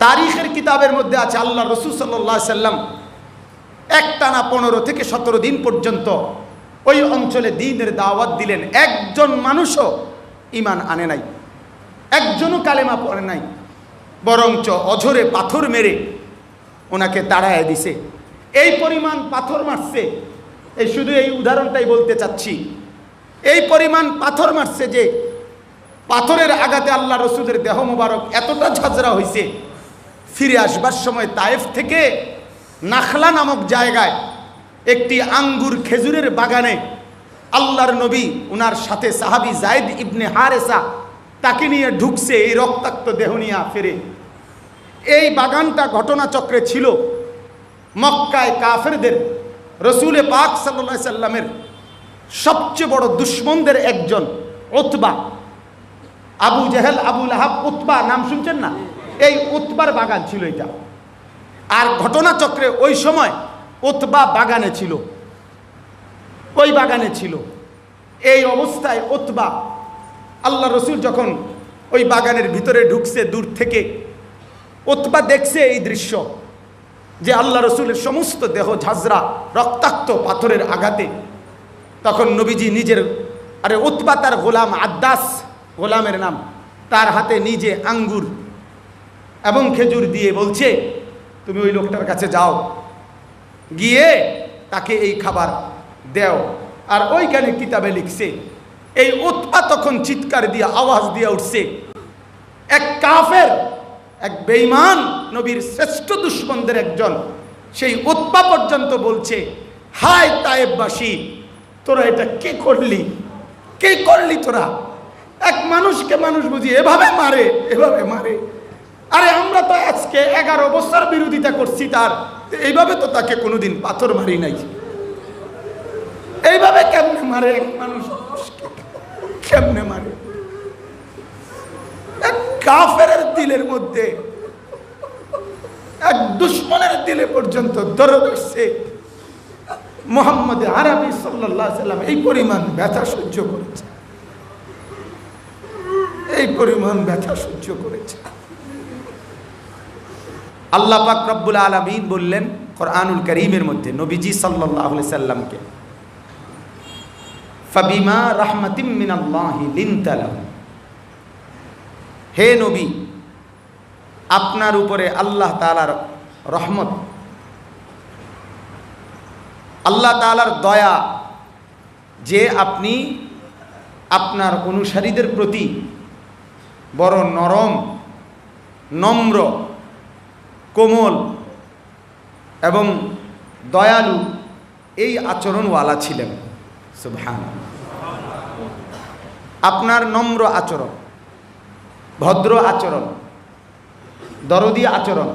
তারিখের কিতাবের মধ্যে আছে আল্লাহ রসুল সাল্লাল্লাহু আলাইহি সাল্লাম একটানা 15 থেকে 17 দিন পর্যন্ত ওই অঞ্চলে দ্বীনের দাওয়াত দিলেন। একজন মানুষও ঈমান আনে নাই, একজনও কালেমা পড়ে নাই, বরঞ্চ অঝরে পাথর মেরে ওনাকে তাড়ায় দিছে। এই পরিমাণ পাথর মারছে, এই শুধু এই উদাহরণটাই বলতে চাচ্ছি, এই পরিমাণ পাথর মারছে যে পাথরের আঘাতে আল্লাহ রসুলের দেহ মোবারক এতটা ঝাঁঝরা হয়েছে, ফিরে আসবার সময় তায়েফ থেকে নাখলা নামক জায়গায় একটি আঙ্গুর খেজুরের বাগানে আল্লাহর নবী ওনার সাথে সাহাবী যায়েদ ইবনে হারেসা তাকে নিয়ে ঢুকছে এই রক্তাক্ত দেহ নিয়ে ফিরে। এই বাগানটা ঘটনাচক্রে ছিল মক্কায় কাফেরদের রসুলে পাক সাল্লাল্লাহু আলাইহি সাল্লামের সবচেয়ে বড় দুশমনদের একজন উতবা, আবু জেহেল, আবু লাহাব, উতবা নাম শুনছেন না? এই উতবার বাগান ছিল এটা। আর ঘটনাচক্রে ওই সময় উতবা বাগানে ছিল, ওই বাগানে ছিল। এই অবস্থায় উতবা, আল্লাহ রসুল যখন ওই বাগানের ভিতরে ঢুকছে দূর থেকে, উতবা দেখছে এই দৃশ্য যে আল্লাহ রসুলের সমস্ত দেহ ঝাঁঝরা রক্তাক্ত পাথরের আঘাতে। তখন নবীজি নিজের, আরে উতবা তার গোলাম আদ্দাস, গোলামের নাম, তার হাতে নিজে আঙ্গুর এবং খেজুর দিয়ে বলছে তুমি ওই লোকটার কাছে যাও, গিয়ে তাকে এই খাবার দেও। আর ওইখানে কিতাবে লিখছে এই উতবা তখন চিৎকার দিয়ে আওয়াজ দিয়ে উঠছে, এক কাফের, এক বেঈমান নবীর শ্রেষ্ঠ দুশমনদের একজন, সেই উতবা পর্যন্ত বলছে হায় তায়েববাসী, তোরা এটা কে করলি, কে করলি তোরা? এক মানুষকে মানুষ বুঝি এভাবে মারে, এভাবে মারে। আরে আমরা তো আজকে 11 বছর বিরোধিতা করছি তার, এইভাবে তো তাকে কোনোদিন পাথর মারি নাই। এইভাবে কেমনে মারে এক মানুষ, কেমনে মারে? এক কাফেরের দিলের মধ্যে, এক দুশমনের দিলে পর্যন্ত দরদ আসছে। মুহাম্মদ আরবি সাল্লাল্লাহু আলাইহি সাল্লাম এই পরিমাণ ব্যথা সহ্য করেছে, এই পরিমাণ ব্যথা সহ্য করেছে। আল্লাহ পাক রব্বুল আলামিন বললেন কোরআনুল কারীমের মধ্যে নবীজি সাল্লাল্লাহু আলাইহি সাল্লামকে, ফাবিমা রাহমাতিম মিনাল্লাহি লিনতা লাহু, হে নবী আপনার উপরে আল্লাহ তাআলার রহমত, আল্লাহ তাআলার দয়া, যে আপনি আপনার অনুসারীদের প্রতি বড় নরম, নম্র, কোমল এবং দয়ালু এই আচরণওয়ালা ছিলেন। সুবহানাল্লাহ। আপনার নম্র আচরণ, ভদ্র আচরণ, দরদি আচরণ,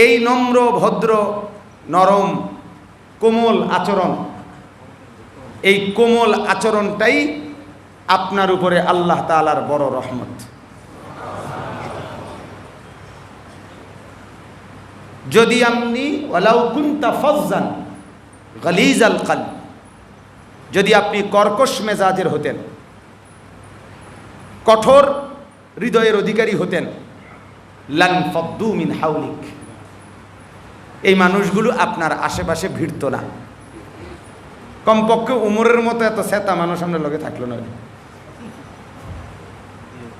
এই নম্র, ভদ্র, নরম, কোমল আচরণ, এই কোমল আচরণটাই আপনার উপরে আল্লাহ তাআলার বড় রহমত। যদি আপনি ওয়ালাউ কুনতা ফাজ্জান গালিজাল কলব, যদি আপনি কর্কশ মেজাজের হতেন, কঠোর হৃদয়ের অধিকারী হতেন, লান ফাদ্দু মিন হাওলিক, এই মানুষগুলো আপনার আশেপাশে ভিড়ত না। কমপক্ষে উমরের মতো এত সেতা মানুষ আপনার লগে থাকলো না।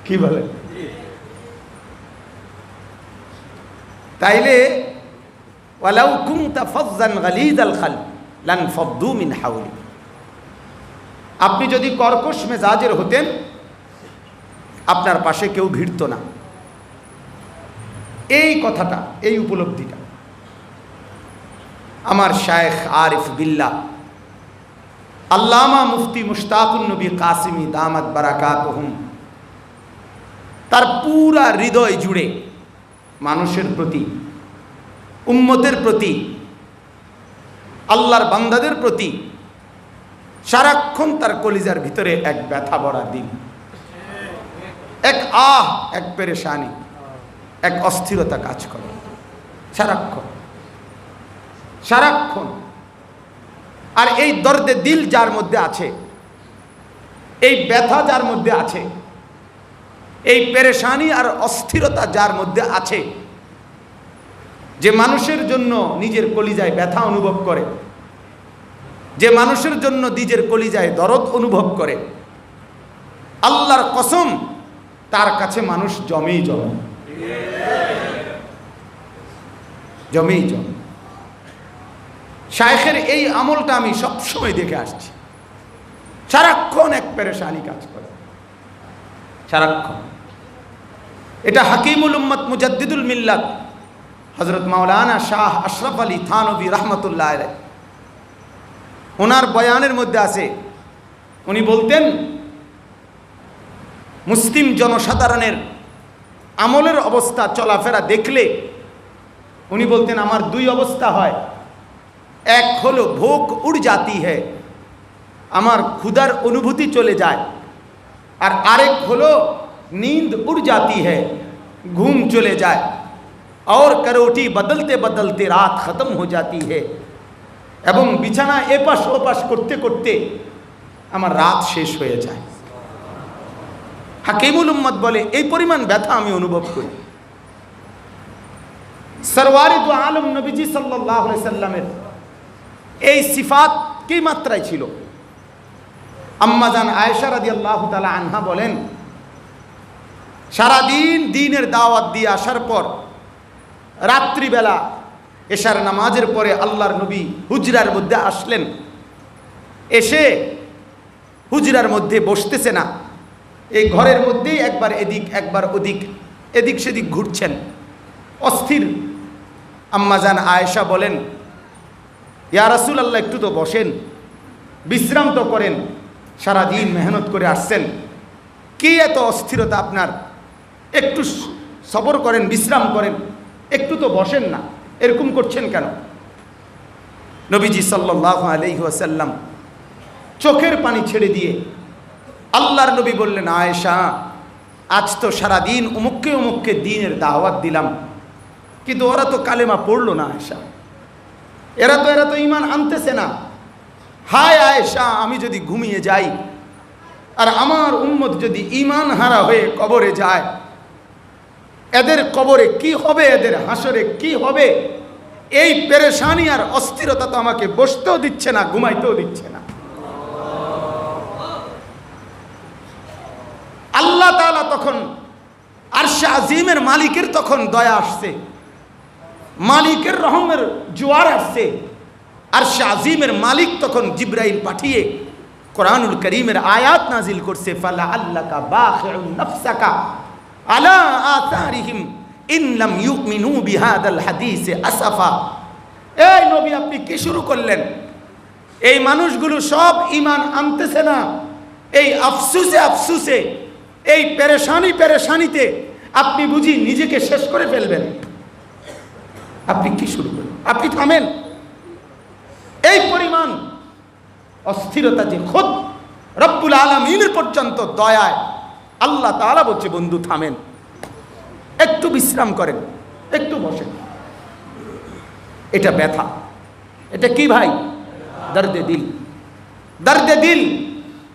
কি বলে? তাইলে ওয়ালাউ কুনতা ফাজ্জান গালিজাল কলব লান ফাদ্দু মিন হাওলিক, আপনি যদি কর্কশ মেজাজের হতেন আপনার পাশে কেউ ভিড়ত না। এই কথাটা, এই উপলব্ধিটা আমার শায়েখ আরিফ বিল্লাহ আল্লামা মুফতি মুশতাকুন নবী কাসিমি দামাত বারাকাতুহুম তার পুরা হৃদয় জুড়ে মানুষের প্রতি, উম্মতের প্রতি, আল্লাহর বান্দাদের প্রতি সারাক্ষণ তার কলিজার ভিতরে এক ব্যথা ভরা দিল, এক এক পেরেশানি, এক অস্থিরতা কাজ করে সারাক্ষণ সারাক্ষণ। আর এই দর্দে দিল যার মধ্যে আছে, এই ব্যথা যার মধ্যে আছে, এই পেরেশানি আর অস্থিরতা যার মধ্যে আছে, যে মানুষের জন্য নিজের কলিজায় ব্যথা অনুভব করে, যে মানুষের জন্য নিজের কলিজায় দরদ অনুভব করে, আল্লাহর কসম তার কাছে মানুষ জমেই জমে, জমেই জমে। শায়েখের এই আমলটা আমি সবসময় দেখে আসছি, সারাক্ষণ এক পেরেশানি কাজ করে, সারাক্ষণ। এটা হাকিমুল উম্মত মুজাদ্দিদুল মিল্লাত হযরত মাওলানা শাহ আশরাফ আলী থানভী রাহমাতুল্লাহ আলাইহি, ওনার বয়ানের মধ্যে আছে, উনি বলতেন মুসলিম জনসাধারণের আমলের অবস্থা চলাফেরা দেখলে উনি বলতেন আমার দুই অবস্থা হয়, এক হলো ভোগ উড় জাতি হ্যায়, আমার ক্ষুধার অনুভূতি চলে যায়, আর আরেক হলো नींद उड़ जाती है, घूम चले जाए, और करवटी बदलते बदलते रात खत्म हो जाती है, এবং বিছানা এপাশ ওপাশ করতে করতে আমার রাত শেষ হয়ে যায়। হাকিমুল উম্মত বলে এই পরিমাণ ব্যথা আমি অনুভব করি। সরওয়ারে দু আলম নবীজি সাল্লাল্লাহু আলাইহি সাল্লামের এই সিফাত কি মাত্রায় ছিল। আম্মাজান আয়েশা রাদিয়াল্লাহু তাআলা আনহা বলেন, সারাদিন দ্বীনের দাওয়াত দিয়ে আসার পর রাত্রিবেলা এশার নামাজের পরে আল্লাহর নবী হুজরার মধ্যে আসলেন, এসে হুজরার মধ্যে বসতেছে না, এই ঘরের মধ্যেই একবার এদিক একবার ওদিক, এদিক সেদিক ঘুরছেন, অস্থির। আম্মাজান আয়েশা বলেন, ইয়া রাসূলুল্লাহ একটু তো বসেন, বিশ্রাম তো করেন, সারাদিন মেহনত করে আসছেন, কি এত অস্থিরতা আপনার, একটু সবর করেন, বিশ্রাম করেন, একটু তো বসেন না, এরকম করছেন কেন? নবীজি সাল্লাল্লাহু আলাইহি ওয়াসাল্লাম চোখের পানি ছেড়ে দিয়ে আল্লাহর নবী বললেন, আয়েশা আজ তো সারাদিন অমুককে অমুককে দ্বীনের দাওয়াত দিলাম, কিন্তু ওরা তো কালেমা পড়লো না আয়েশা, এরা তো ঈমান আনতেছে না। হায় আয়েশা, আমি যদি ঘুমিয়ে যাই আর আমার উম্মত যদি ঈমান হারা হয়ে কবরে যায়, এদের কবরে কি হবে, এদের হাসরে কি হবে? এই পেরেশানি আর অস্থিরতা তো আমাকে বসতেও দিচ্ছে না, ঘুমাইতেও দিচ্ছে না। আল্লাহ তাআলা তখন আরশে আজিমের মালিকের তখন দয়া আসছে, মালিকের রহমের জোয়ার আসছে। আরশে আজিমের মালিক তখন জিবরাইল পাঠিয়ে কোরআনুল কারীমের আয়াত নাজিল করছে, ফালা আল্লাকা বাখিউন নাফসাকা আলা আতারিহিম ইন লাম ইউমিনু বিহাদাল হাদিসে আসাফা। এই নবী, আপনি কি শুরু করলেন? এই মানুষগুলো সব ঈমান আনতেছে না, এই আফসুসে আফসুসে, এই পেরেশানিতে আপনি বুঝি নিজেকে শেষ করে ফেলবেন? আপনি কি শুরু করলেন? আপনি থামেন। এই পরিমাণ অস্থিরতা যে খোদ রব্বুল আলামিনের পর্যন্ত দয়ায় আল্লাহ তাআলা বলছে, বন্ধু থামেন, একটু বিশ্রাম করেন, একটু বসেন। এটা ব্যথা, এটা কি ভাই? দর্দে দিল, দর্দে দিল,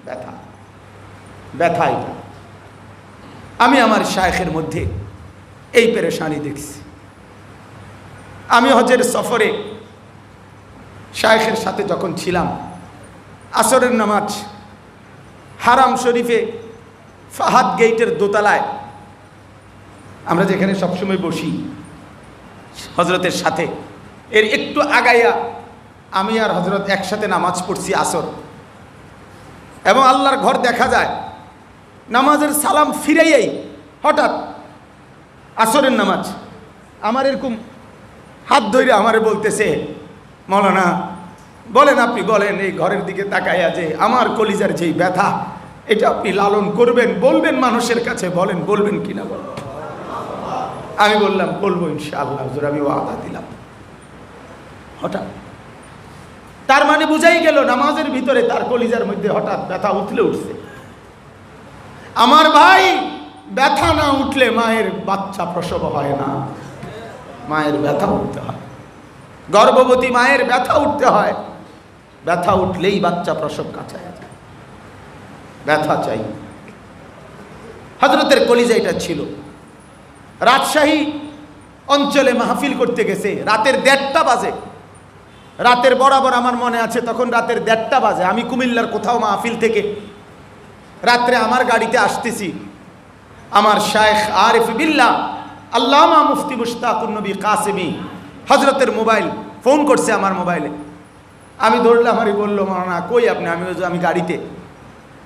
ব্যথা, ব্যথা। এটা আমি আমার শায়েখের মধ্যে এই পেরেশানি দেখছি। আমি হজের সফরে শায়েখের সাথে যখন ছিলাম, আসরের নামাজ হারাম শরীফে ফাহাদ গেটের দোতলায়, আমরা যেখানে সবসময় বসি হজরতের সাথে, এর একটু আগাইয়া আমি আর হজরত একসাথে নামাজ পড়ছি আসর, এবং আল্লাহর ঘর দেখা যায়। নামাজের সালাম ফিরাইয়াই হঠাৎ আসরের নামাজ, আমার এরকম হাত ধরে আমারে বলতেছে, মাওলানা বলেন, আপনি বলেন, এই ঘরের দিকে তাকাইয়া যে আমার কলিজার যেই ব্যথা, এটা আপনি লালন করবেন, বলবেন মানুষের কাছে, বলেন বলবেন কিনা বলেন। আমি বললাম বলবো ইনশাআল্লাহ হুজুর, আমি ওয়াদা দিলাম। হঠাৎ, তার মানে বুঝাই গেল নামাজের ভিতরে তার কলিজার মধ্যে হঠাৎ ব্যথা উঠলে উঠছে। আমার ভাই, ব্যথা না উঠলে মায়ের বাচ্চা প্রসব হয় না, মায়ের ব্যথা উঠতে হয়, গর্ভবতী মায়ের ব্যথা উঠতে হয়, ব্যথা উঠলেই বাচ্চা প্রসব কাছায় যায়, ব্যথা চাই। হযরতের কলিজা এটা ছিল। রাজশাহী অঞ্চলে মাহফিল করতে গেছে, রাতের 1:30 বাজে। রাতের বরাবর আমার মনে আছে, তখন রাতের 1:30 বাজে। আমি কুমিল্লার কোথাও মাহফিল থেকে রাত্রে আমার গাড়িতে আসতেছি। আমার শায়েখ আরিফ বিল্লাহ আল্লামা মুফতি মুশতাকুন নবী কাসেমি হযরতের মোবাইল ফোন করছে আমার মোবাইলে। আমি ধরলাম, আমারই বললো, মাওলানা কই আপনি? আমি গাড়িতে।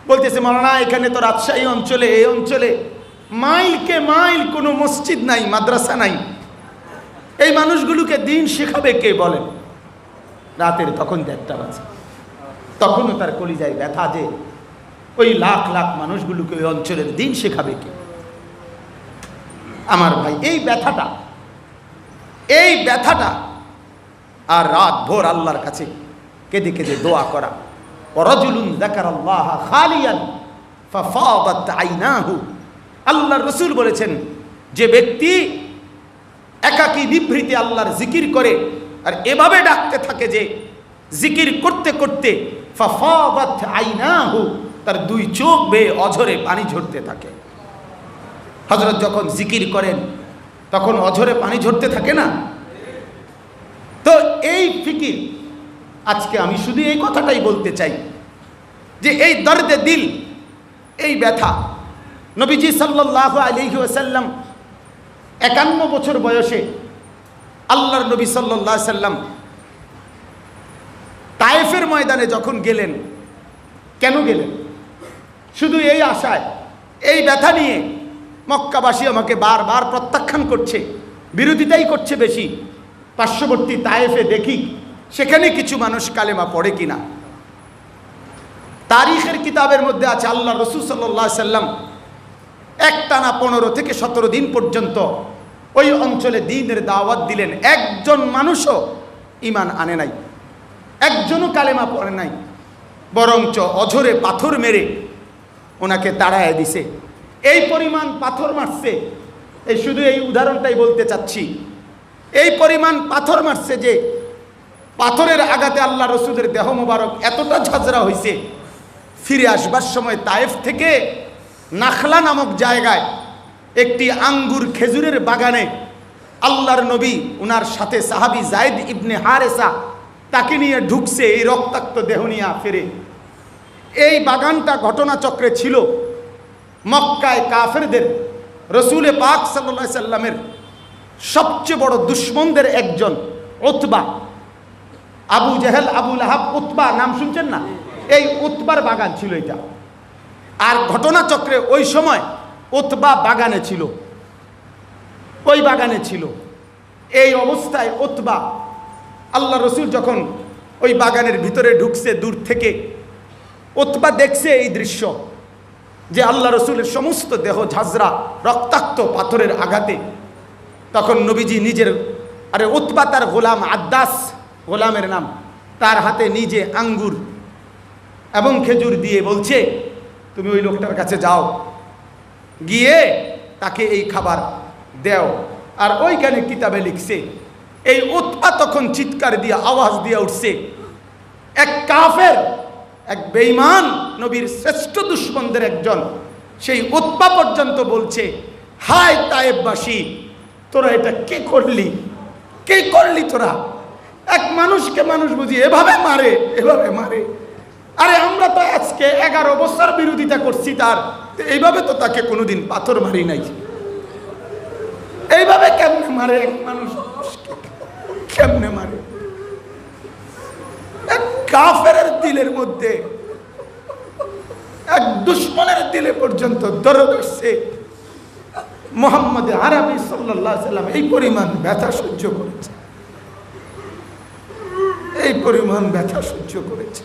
বলতেছে, মাওলানা এখানে তো রাজশাহী অঞ্চলে, এই অঞ্চলে মাইলকে মাইল কোনো মসজিদ নাই, মাদ্রাসা নাই, এই মানুষগুলোকে দিন শেখাবে কে বলেন? রাতের তখন 1:30 বাজে। তখনও তার কলিজায় ব্যথা যে ওই লাখ লাখ মানুষগুলোকে ওই অঞ্চলের দিন শেখাবে কে? আমার ভাই, এই ব্যথাটা আর রাত ভোর আল্লাহর কাছে কেঁদে কেঁদে দোয়া করা। ওয়ারাজুলুন যাকারাল্লাহ খালিয়ান ফাফাদাত আইনাহু। আল্লাহর রাসূল বলেছেন, যে ব্যক্তি একাকী নিভৃতে আল্লাহর জিকির করে আর এভাবে ডাকতে থাকে যে জিকির করতে করতে ফাফাদাত আইনাহু, তার 2 চোখ বেয়ে অঝরে পানি ঝরতে থাকে। হযরত যখন জিকির করেন তখন অঝরে পানি ঝরতে থাকে না? তো এই ফিকির, আজকে আমি শুধু এই কথাটাই বলতে চাই যে এই দর্দে দিল, এই ব্যথা, নবীজি সাল্লাল্লাহু আলাইহি ওয়াসাল্লাম 51 বছর বয়সে আল্লাহর নবী সাল্লাল্লাহু আলাইহি সাল্লাম তায়েফের ময়দানে যখন গেলেন, কেন গেলেন? শুধু এই আশায়, এই ব্যথা নিয়ে মক্কাবাসী আমাকে বারবার প্রত্যাখ্যান করছে, বিরোধিতাই করছে বেশি। পার্শ্ববর্তী তায়েফে দেখি সেখানে কিছু মানুষ কালেমা পড়ে কিনা। তারিখের কিতাবের মধ্যে আছে আল্লাহ রাসূল সাল্লাল্লাহু আলাইহি সাল্লাম একটানা 15 থেকে 17 দিন পর্যন্ত ওই অঞ্চলে দ্বীনের দাওয়াত দিলেন। একজন মানুষও ঈমান আনে নাই, একজনও কালেমা পড়ে নাই, বরঞ্চ অঝরে পাথর মেরে ওনাকে তাড়ায় দিছে। এই পরিমাণ পাথর মারছে, এই শুধু এই উদাহরণটাই বলতে চাচ্ছি, এই পরিমাণ পাথর মারছে যে পাথরের আঘাতে আল্লাহ রসুলের দেহ মোবারক এতটা ঝাঁঝরা হয়েছে, ফিরে আসবার সময় তায়েফ থেকে নাখলা নামক জায়গায় একটি আঙ্গুর খেজুরের বাগানে আল্লাহর নবী উনার সাথে সাহাবী যায়েদ ইবনে হারেসা তাকে নিয়ে ঢুকছে এই রক্তাক্ত দেহ নিয়ে ফিরে। এই বাগানটা ঘটনাচক্রে ছিল মক্কায় কাফেরদের রসুলে পাক সাল্লাল্লাহু আলাইহি সাল্লামের সবচেয়ে বড় দুশমনদের একজন উতবা, আবু জেহেল, আবু লাহাব, উতবা নাম শুনছেন না? এই উতবার বাগান ছিল এটা। আর ঘটনাচক্রে ওই সময় উতবা বাগানে ছিল, ওই বাগানে ছিল। এই অবস্থায় উতবা, আল্লাহ রসুল যখন ওই বাগানের ভিতরে ঢুকছে দূর থেকে, উতবা দেখছে এই দৃশ্য যে আল্লাহ রসুলের সমস্ত দেহ ঝাঁঝরা রক্তাক্ত পাথরের আঘাতে। তখন নবীজি নিজের, আরে উতবা তার গোলাম আদ্দাস, গোলামের নাম, তার হাতে নিজে আঙ্গুর এবং খেজুর দিয়ে বলছে, তুমি ওই লোকটার কাছে যাও, গিয়ে তাকে এই খাবার দেও। আর ওইখানে কিতাবে লিখছে, এই উতবা তখন চিৎকার দিয়ে আওয়াজ দিয়ে উঠছে, এক কাফের, এক বেঈমান, নবীর শ্রেষ্ঠ দুশমনদের একজন, সেই উতবা পর্যন্ত বলছে, হায় তায়েববাসী, তোরা এটা কে করলি, কে করলি তোরা? এক মানুষকে মানুষ বুঝি এভাবে মারে, এভাবে মারে। আরে আমরা তো আজকে 11 বছর বিরোধিতা করছি তার, এইভাবে তো তাকে কোনোদিন পাথর মারি নাই। এইভাবে কেমনে মারে এক মানুষ, কেমনে মারে? এক কাফেরের দিলের মধ্যে, এক দুশমনের দিলে পর্যন্ত দরদ আসছে। মুহাম্মদ আরবি সাল্লাল্লাহু আলাইহি সাল্লাম এই পরিমাণ ব্যথা সহ্য করেছে, এই পরিমাণ ব্যথা সহ্য করেছে।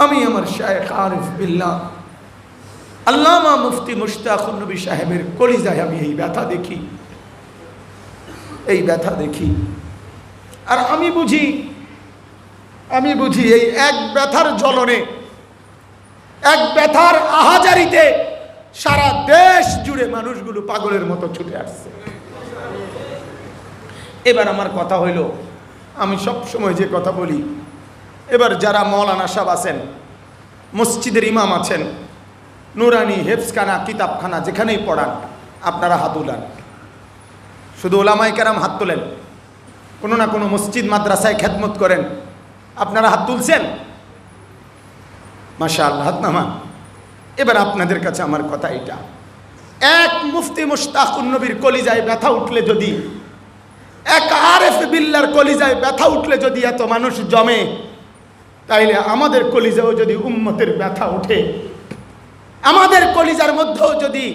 আমি আমার শায়েখ আরিফ বিল্লাহ আল্লামা মুফতি মুশতাকুন নবী সাহেবের কলিজায় আমি এই ব্যথা দেখি, এই ব্যথা দেখি। আর আমি বুঝি এই এক ব্যথার জ্বলনে, এক ব্যথার আহাজারিতে সারা দেশ জুড়ে মানুষগুলো পাগলের মতো ছুটে আসছে। এবার আমার কথা হইল, আমি সব সময় যে কথা বলি, এবার যারা মৌলানা সাহেব আছেন, মসজিদের ইমাম আছেন, নুরানি, হেফসখানা, কিতাবখানা যেখানেই পড়ান আপনারা হাত উলান। শুধু ওলামায়ে কেরাম হাত তোলেন, কোনো না কোনো মসজিদ মাদ্রাসায় খেদমত করেন, আপনারা হাত তুলছেন? মাশাআল্লাহ, হাত নামান। এবার আপনাদের কাছে আমার কথা এটা, এক মুফতি মুশতাকুন নবীর কলিজায় ব্যথা উঠলে যদি, এক আরেফ বিল্লাহর কলিজায় ব্যথা উঠলে যদি এত মানুষ জমে, তাইলে আমাদের কলিজাও যদি উম্মতের ব্যথা ওঠে, আমাদের কলিজার মধ্যেও যদি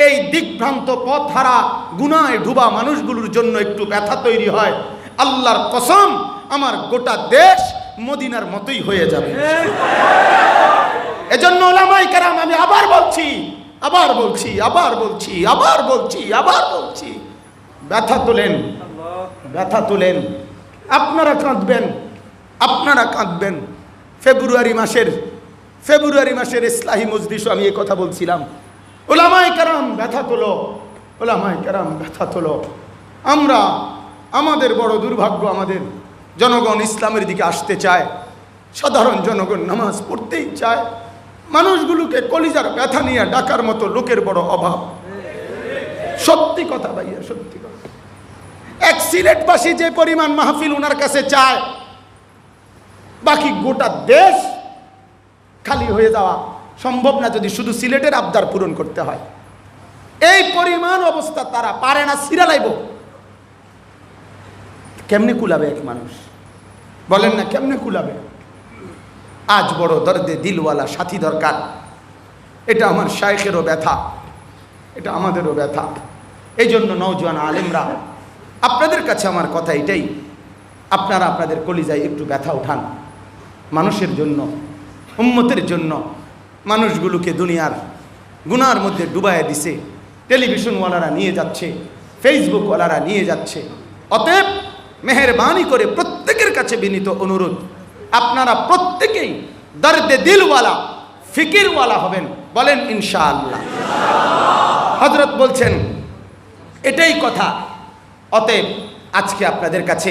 এই দিকভ্রান্ত পথহারা গুনায় ডুবা মানুষগুলোর জন্য একটু ব্যথা তৈরি হয়, আল্লাহর কসম আমার গোটা দেশ মদিনার মতোই হয়ে যাবে। এজন্য ওলামায়ে কেরাম, আমি আবার বলছি, ব্যথা তোলেন, ব্যথা তোলেন। আপনারা কাঁদবেন। ফেব্রুয়ারি মাসের ইসলাহি মজলিসে আমি এই কথা বলছিলাম, ওলামায়ে কেরাম ব্যথা তোলো। আমাদের বড় দুর্ভাগ্য, আমাদের জনগণ ইসলামের দিকে আসতে চায়, সাধারণ জনগণ নামাজ পড়তেই চায়, মানুষগুলোকে কলিজার ব্যথা নিয়ে ডাকার মতো লোকের বড় অভাব। সত্যি কথা ভাইয়া, সত্যি কথা। এক সিলেটবাসী যে পরিমাণ মাহফিল ওনার কাছে চায়, বাকি গোটা দেশ খালি হয়ে যাওয়া সম্ভব না যদি শুধু সিলেটের আবদার পূরণ করতে হয়। এই পরিমাণ অবস্থা, তারা পারে না সিরালাইব। কেমনে কুলাবে এক মানুষ, বলেন না, কেমনে কুলাবে? আজ বড় দর্দে দিলওয়ালা সাথী দরকার। এটা আমার শায়েখেরও ব্যথা, এটা আমাদেরও ব্যথা। এই জন্য নওজোয়ান আলেমরা, আপনাদের কাছে আমার কথা এটাই, আপনারা আপনাদের কলিজায় একটু ব্যথা উঠান মানুষের জন্য, উম্মতের জন্য। মানুষগুলোকে দুনিয়ার গুনার মধ্যে ডুবাইয়া দিছে, টেলিভিশনওয়ালারা নিয়ে যাচ্ছে, ফেসবুকওয়ালারা নিয়ে যাচ্ছে। অতএব মেহেরবানি করে প্রত্যেকের কাছে বিনীত অনুরোধ, আপনারা প্রত্যেকেই দর্দে দিলওয়ালা, ফিকিরওয়ালা হবেন, বলেন ইনশাআল্লাহ। হযরত বলছেন এটাই কথা। অতএব আজকে আপনাদের কাছে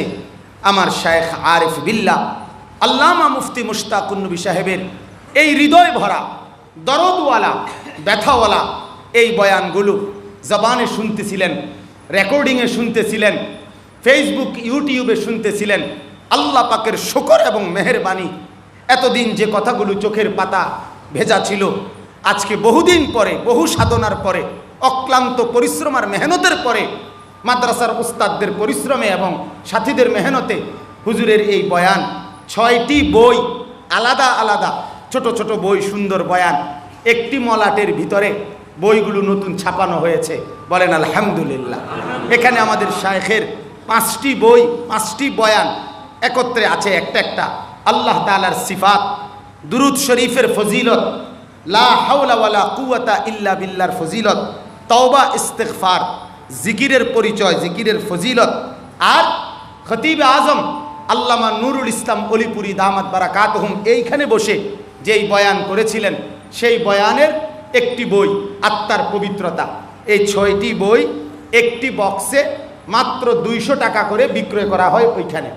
আমার শায়েখ আরিফ বিল্লাহ আল্লামা মুফতি মুশতাকুন নবী সাহেবের এই হৃদয় ভরা, দরদওয়ালা, ব্যথাওয়ালা এই বয়ানগুলো জবানে শুনতেছিলেন, রেকর্ডিংয়ে শুনতেছিলেন, ফেসবুক ইউটিউবে শুনতেছিলেন। আল্লাহ পাকের শুকর এবং মেহেরবানি, এতদিন যে কথাগুলো চোখের পাতা ভেজা ছিল, আজকে বহুদিন পরে, বহু সাধনার পরে, অক্লান্ত পরিশ্রম আর মেহনতের পরে, মাদ্রাসার উস্তাদদের পরিশ্রমে এবং সাথীদের মেহনতে হুজুরের এই বয়ান, 6টি বই, আলাদা আলাদা ছোট ছোট বই, সুন্দর বয়ান, একটি মলাটের ভিতরে বইগুলো নতুন ছাপানো হয়েছে, বলেন আলহামদুলিল্লাহ। এখানে আমাদের শায়েখের 5টি বই, 5টি বয়ান একত্রে আছে, একটা আল্লাহ তাআলার সিফাত, দুরুদ শরীফের ফজিলত, লা হাওলা ওয়ালা কুওয়াতা ইল্লা বিল্লাহর ফজিলত, তওবা ইস্তিগফার, জিকিরের পরিচয়, জিকিরের ফজিলত। আর খতিব আজম আল্লামা নুরুল ইসলাম অলিপুরি দামাত বারাকাতুহুম এইখানে বসে যেই বয়ান করেছিলেন, সেই বয়ানের একটি বই, আত্মার পবিত্রতা। এই 6টি বই একটি বক্সে মাত্র 200 টাকা করে বিক্রয় করা হয় ওইখানে।